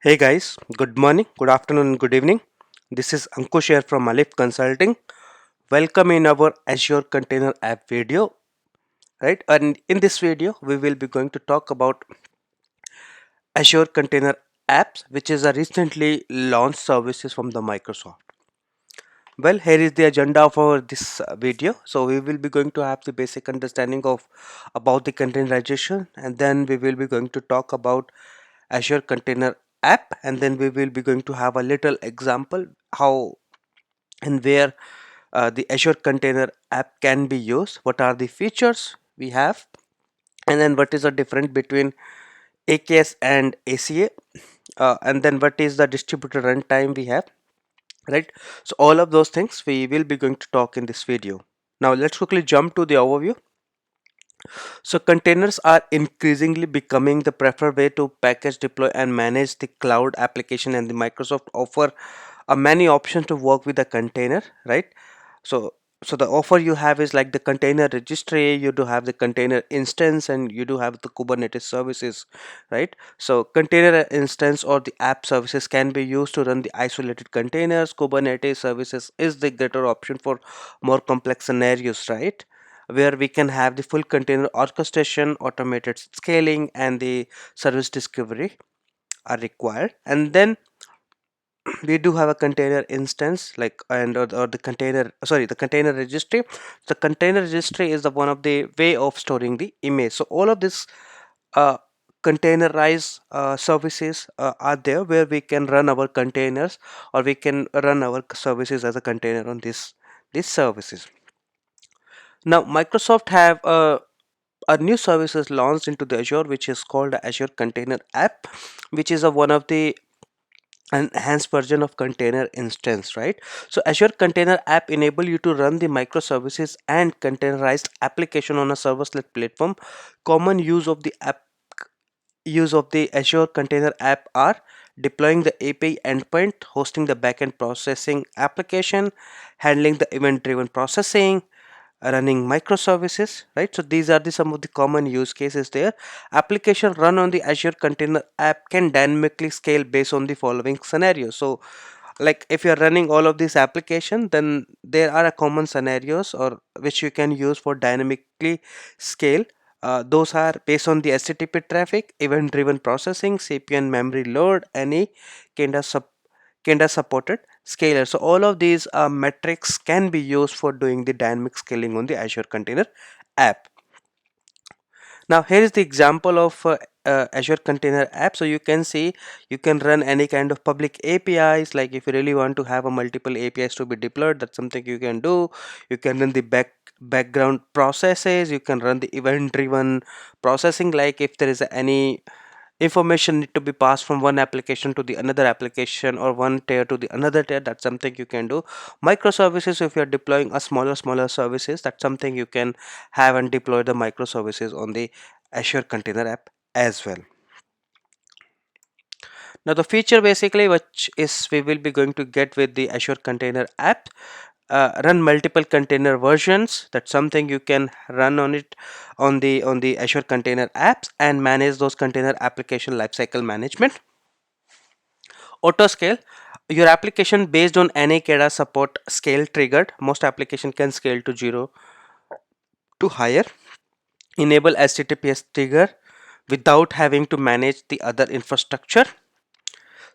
Hey guys, good morning, good afternoon, and good evening. This is Ankush here from Alif Consulting. Welcome in our Azure Container App video, right? And in this video, we will be going to talk about Azure Container Apps, which is a recently launched services from the Microsoft. Well, here is the agenda for this video. So we will be going to have the basic understanding of about the containerization, and then we will be going to talk about Azure Container App, and then we will be going to have a little example how and where the Azure Container App can be used, what are the features we have, and then what is the difference between AKS and ACA, and then what is the distributed runtime we have, right? So all of those things we will be going to talk in this video. Now let's quickly jump to the overview. So containers are increasingly becoming the preferred way to package, deploy, and manage the cloud application, and the Microsoft offer many options to work with a container, right? So so the offer you have is like the container registry, you do have the container instance, and you do have the Kubernetes services, right? So container instance or the app services can be used to run the isolated containers. Kubernetes services is the greater option for more complex scenarios, right, where we can have the full container orchestration, automated scaling, and the service discovery are required. And then we do have a container instance like or the container, sorry, the container registry. The container registry is the one of the way of storing the image. So all of this uh, containerized services are there where we can run our containers, or we can run our services as a container on these services. Now Microsoft have a new services launched into the Azure, which is called the Azure Container App, which is a one of the enhanced version of container instance, right? So Azure Container App enable you to run the microservices and containerized application on a serverless platform. Common use of the Azure Container App are deploying the API endpoint, hosting the backend processing application, handling the event driven processing, running microservices, right? So these are the some of the common use cases there. Application run on the Azure Container App can dynamically scale based on the following scenarios. So like if you're running all of these application, then there are a common scenarios or which you can use for dynamically scale. Those are based on the HTTP traffic, event driven processing, CPU and memory load, any kind of supported scaler. So all of these metrics can be used for doing the dynamic scaling on the Azure Container App. Now here is the example of Azure Container App. So you can see you can run any kind of public APIs. Like if you really want to have a multiple APIs to be deployed, that's something you can do. You can run the background processes. You can run the event driven processing, like if there is any information need to be passed from one application to the another application, or one tier to the another tier, that's something you can do. Microservices, if you're deploying a smaller services, that's something you can have and deploy the microservices on the Azure Container App as well. Now the feature basically which is we will be going to get with the Azure Container App, run multiple container versions. That's something you can run on it on the Azure Container Apps and manage those container application lifecycle management. Auto scale, your application based on any CADA support scale triggered. Most application can scale to 0 to higher. Enable HTTPS trigger without having to manage the other infrastructure.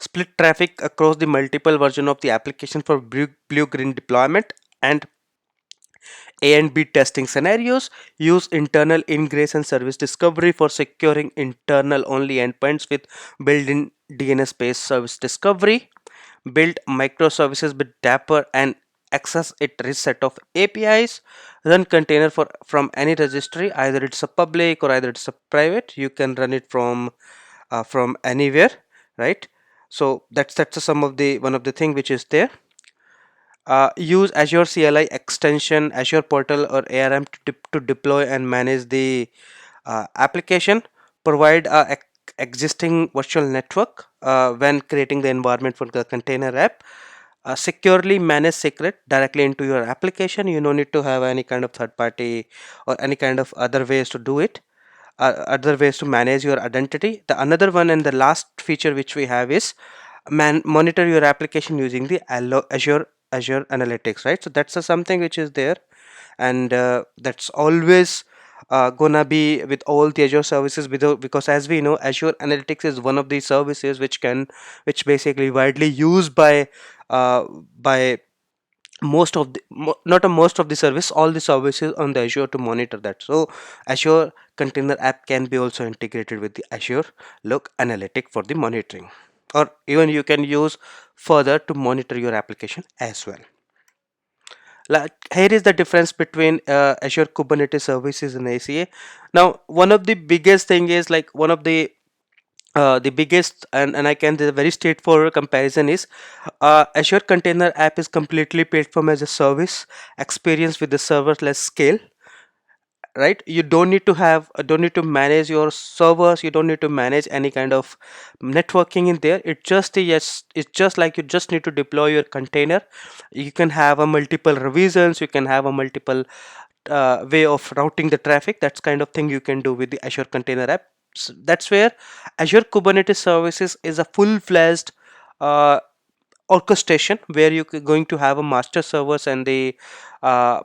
Split traffic across the multiple version of the application for blue-green deployment and A and B testing scenarios. Use internal ingress and service discovery for securing internal only endpoints with built-in DNS-based service discovery. Build microservices with Dapper and access it rich set of APIs. Run container from any registry, either it's a public or either it's a private. You can run it from anywhere, right? So that's some of the one of the thing which is there. Use Azure CLI extension, Azure Portal or ARM to deploy and manage the application. Provide a existing virtual network when creating the environment for the container app. Securely manage secret directly into your application. You don't need to have any kind of third party or any kind of other ways to do it. other ways to manage your identity. The another one and the last feature which we have is monitor your application using the Azure Analytics, right? So that's something which is there, and that's always gonna be with all the Azure services, because as we know, Azure Analytics is one of the services which basically widely used uh, by most of the not a most of the service, all the services on the Azure to monitor that. So Azure Container App can be also integrated with the Azure Log Analytic for the monitoring, or even you can use further to monitor your application as well. Like, here is the difference between Azure Kubernetes Services and ACA. Now, one of the biggest thing is, like, one of the biggest, and I can, the very straightforward comparison is Azure Container App is completely platform as a service experience with the serverless scale, right? You don't need to have don't need to manage your servers, you don't need to manage any kind of networking in there. It's just like you just need to deploy your container. You can have a multiple revisions, you can have a multiple way of routing the traffic. That's kind of thing you can do with the Azure Container App. That's where Azure Kubernetes Services is a full-fledged uh, orchestration, where you're going to have a master servers and the uh,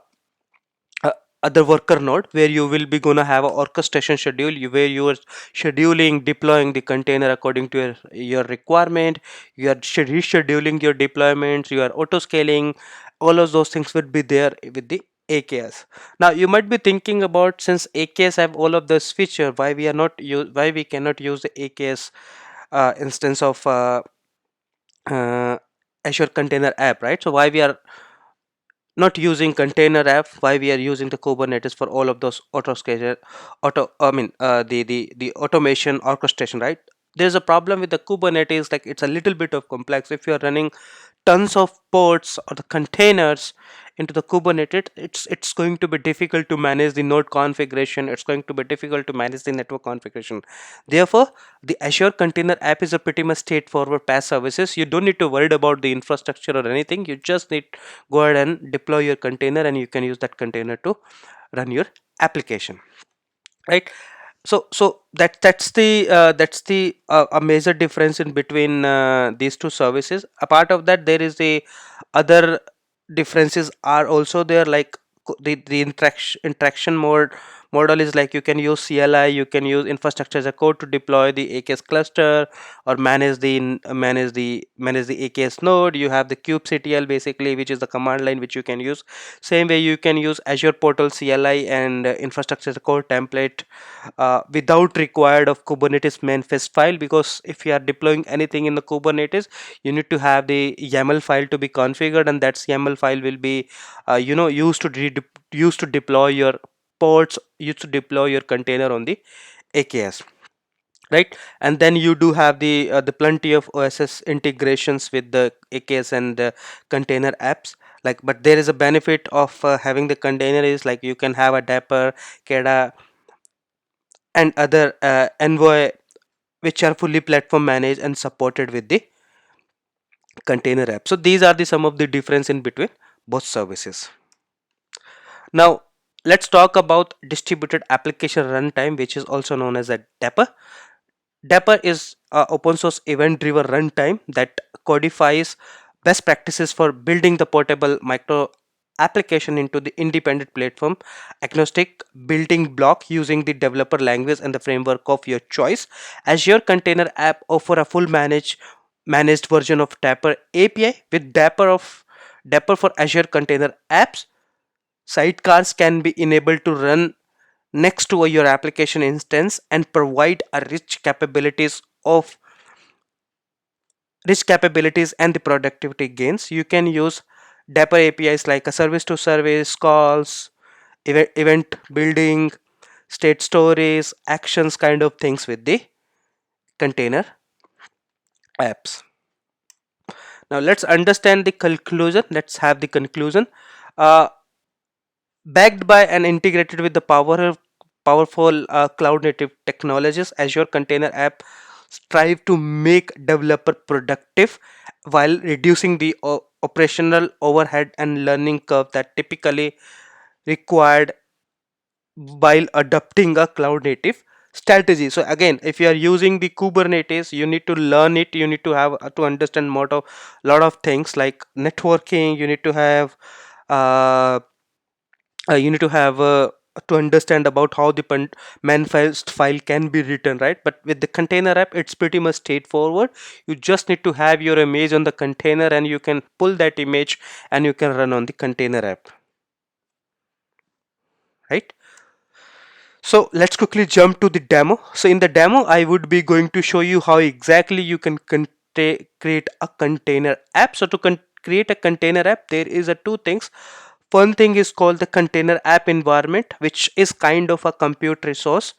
uh, other worker node, where you will be gonna have a orchestration schedule, where you are scheduling deploying the container according to your requirement. You are rescheduling your deployments, you are auto scaling. All of those things would be there with the AKS. Now you might be thinking about, since AKS have all of this feature, why we cannot use the AKS instance of uh, Azure Container App, right? So why we are not using container app, why we are using the Kubernetes for all of those the automation orchestration, right? There's a problem with the Kubernetes, like it's a little bit of complex. If you're running tons of ports or the containers into the Kubernetes, it's going to be difficult to manage the node configuration, it's going to be difficult to manage the network configuration. Therefore, the Azure Container App is a pretty much straightforward PaaS services. You don't need to worry about the infrastructure or anything. You just need go ahead and deploy your container, and you can use that container to run your application, right? So that's the a major difference in between these two services. Apart of that, there is the other differences are also there, like the interaction model is like you can use CLI, you can use infrastructure as a code to deploy the AKS cluster, or manage the AKS node. You have the kubectl basically, which is the command line which you can use. Same way you can use Azure Portal CLI and infrastructure as a code template without required of Kubernetes manifest file, because if you are deploying anything in the Kubernetes, you need to have the YAML file to be configured, and that YAML file will be used to deploy your ports, used to deploy your container on the AKS, right? And then you do have the plenty of OSS integrations with the AKS and container apps, like, but there is a benefit of having the container is like you can have a Dapper, CADA, and other Envoy, which are fully platform managed and supported with the container app. So these are the some of the difference in between both services. Now let's talk about distributed application runtime, which is also known as a Dapper. Dapper is a open source event driven runtime that codifies best practices for building the portable micro application into the independent platform agnostic building block using the developer language and the framework of your choice. Azure Container App offer a full managed version of Dapper API with Dapper for Azure Container Apps. Sidecars can be enabled to run next to your application instance and provide a rich capabilities and the productivity gains. You can use Dapper APIs like a service to service calls, event building, state stories, actions, kind of things with the container apps. Now let's understand the conclusion. Let's have the conclusion. uh, Backed by and integrated with the powerful cloud native technologies, Azure Container App strive to make developer productive while reducing the operational overhead and learning curve that typically required while adopting a cloud native strategy. So again, if you are using the Kubernetes, you need to learn it, you need to have to understand lot of things like networking. You need to have uh, you need to have to understand about how the manifest file can be written, right? But with the container app, it's pretty much straightforward. You just need to have your image on the container, and you can pull that image and you can run on the container app, right? So let's quickly jump to the demo. So in the demo, I would be going to show you how exactly you can create a container app. So to create a container app, there is a two things. One thing is called the container app environment, which is kind of a compute resource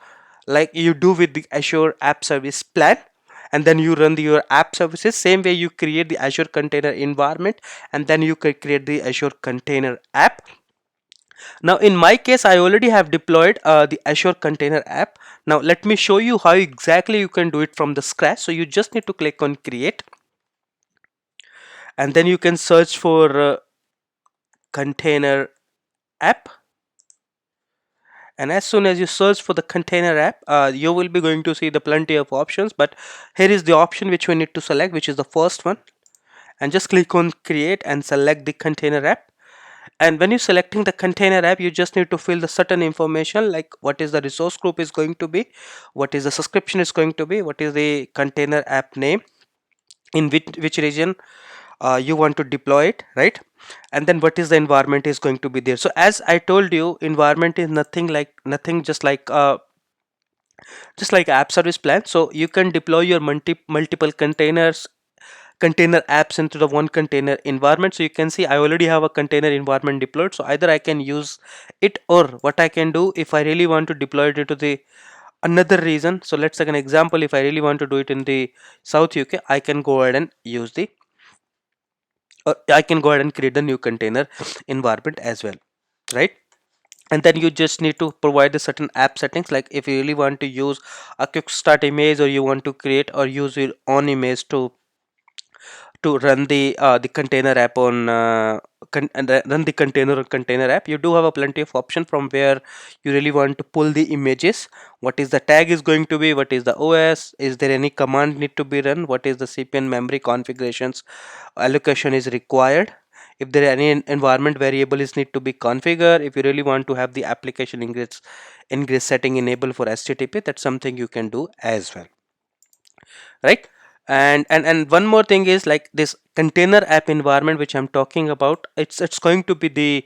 like you do with the Azure App Service plan, and then you run your app services. Same way you create the Azure Container environment, and then you can create the Azure Container app. Now in my case, I already have deployed the Azure Container app. Now let me show you how exactly you can do it from the scratch. So you just need to click on create, and then you can search for container app. And as soon as you search for the container app, you will be going to see the plenty of options, but here is the option which we need to select, which is the first one. And just click on create and select the container app. And when you're selecting the container app, you just need to fill the certain information like what is the resource group is going to be, what is the subscription is going to be, what is the container app name, in which region you want to deploy it, right? And then what is the environment is going to be there. So as I told you, environment is nothing just like app service plan. So you can deploy your multiple container apps into the one container environment. So you can see I already have a container environment deployed, so either I can use it, or what I can do, if I really want to deploy it into the another region. So let's take an example. If I really want to do it in the South UK, I can go ahead and use the or I can go ahead and create the new container environment as well, right? And then you just need to provide the certain app settings, like if you really want to use a quick start image, or you want to create or use your own image to run the container app on run the container app. You do have a plenty of option from where you really want to pull the images. What is the tag is going to be, what is the OS, is there any command need to be run, what is the CPN memory configurations allocation is required, if there are any environment variable is need to be configured, if you really want to have the application ingress setting enabled for HTTP, that's something you can do as well, right? And one more thing is like this container app environment which I'm talking about, it's going to be the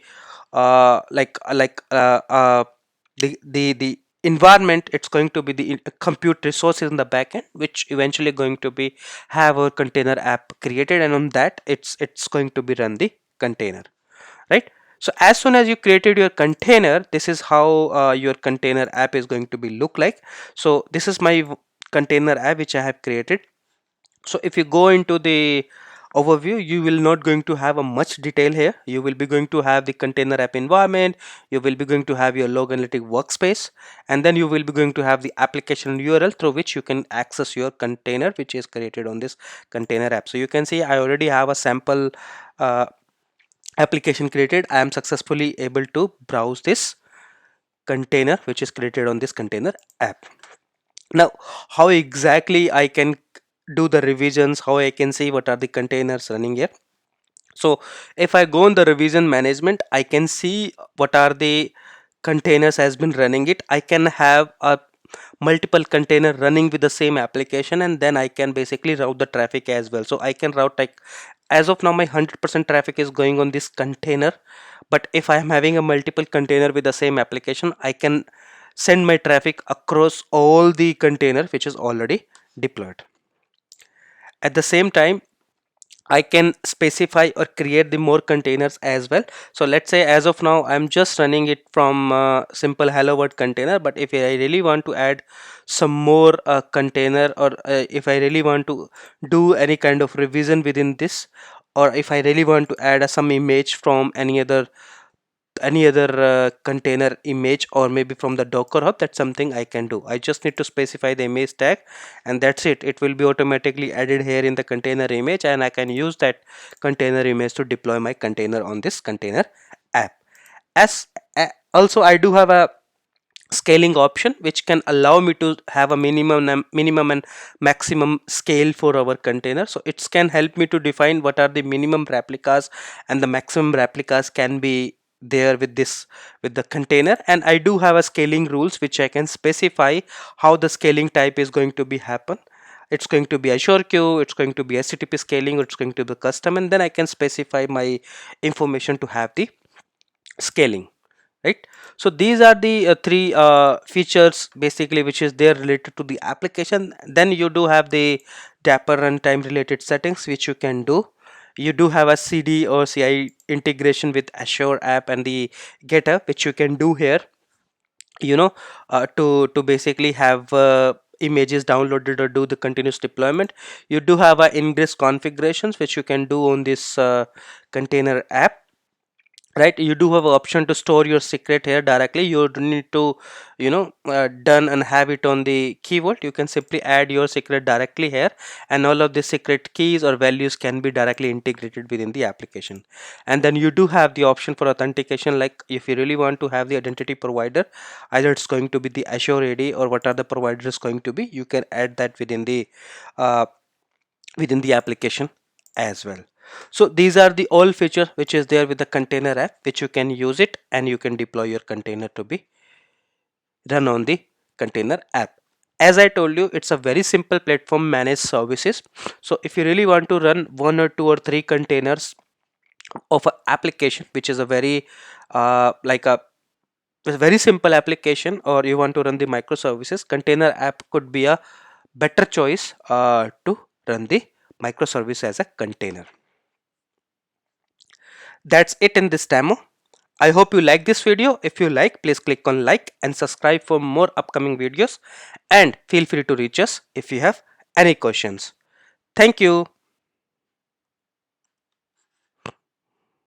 the environment. It's going to be the compute resources in the backend, which eventually going to be have a container app created, and on that it's going to be run the container, right? So as soon as you created your container, this is how your container app is going to be look like. So this is my container app which I have created. So if you go into the overview, you will not going to have a much detail here. You will be going to have the container app environment, you will be going to have your log analytic workspace, and then you will be going to have the application URL through which you can access your container which is created on this container app. So you can see I already have a sample uh, application created. I am successfully able to browse this container which is created on this container app. Now how exactly I can do the revisions, how I can see what are the containers running here. So if I go on the revision management, I can see what are the containers has been running it. I can have a multiple container running with the same application, and then I can basically route the traffic as well. So I can route, like as of now my 100% traffic is going on this container, but if I am having a multiple container with the same application, I can send my traffic across all the container which is already deployed. At the same time, I can specify or create the more containers as well. So let's say as of now I'm just running it from simple hello world container, but if I really want to add some more container, or if I really want to do any kind of revision within this, or if I really want to add some image from any other container image, or maybe from the Docker hub, that's something I can do. I just need to specify the image tag, and that's it. It will be automatically added here in the container image, and I can use that container image to deploy my container on this container app. As also I do have a scaling option which can allow me to have a minimum and maximum scale for our container. So it can help me to define what are the minimum replicas and the maximum replicas can be there with this, with the container. And I do have a scaling rules which I can specify how the scaling type is going to be happen. It's going to be Azure queue, it's going to be HTTP scaling, or it's going to be custom, and then I can specify my information to have the scaling, right? So these are the three features basically which is there related to the application. Then you do have the Dapper runtime related settings which you can do. You do have a CD or CI integration with Azure app and the GitHub which you can do here, you know, to basically have images downloaded or do the continuous deployment. You do have a ingress configurations which you can do on this container app, right? You do have an option to store your secret here directly. You don't need to, done and have it on the key vault. You can simply add your secret directly here, and all of the secret keys or values can be directly integrated within the application. And then you do have the option for authentication, like if you really want to have the identity provider, either it's going to be the Azure AD or what are the providers going to be, you can add that uh, within the application as well. So these are the all feature which is there with the container app, which you can use it and you can deploy your container to be run on the container app. As I told you, it's a very simple platform managed services. So if you really want to run one or two or three containers of an application which is a very like a very simple application, or you want to run the microservices, container app could be a better choice to run the microservice as a container. That's it in this demo. I hope you like this video. If you like, please click on like and subscribe for more upcoming videos, and feel free to reach us if you have any questions. Thank you.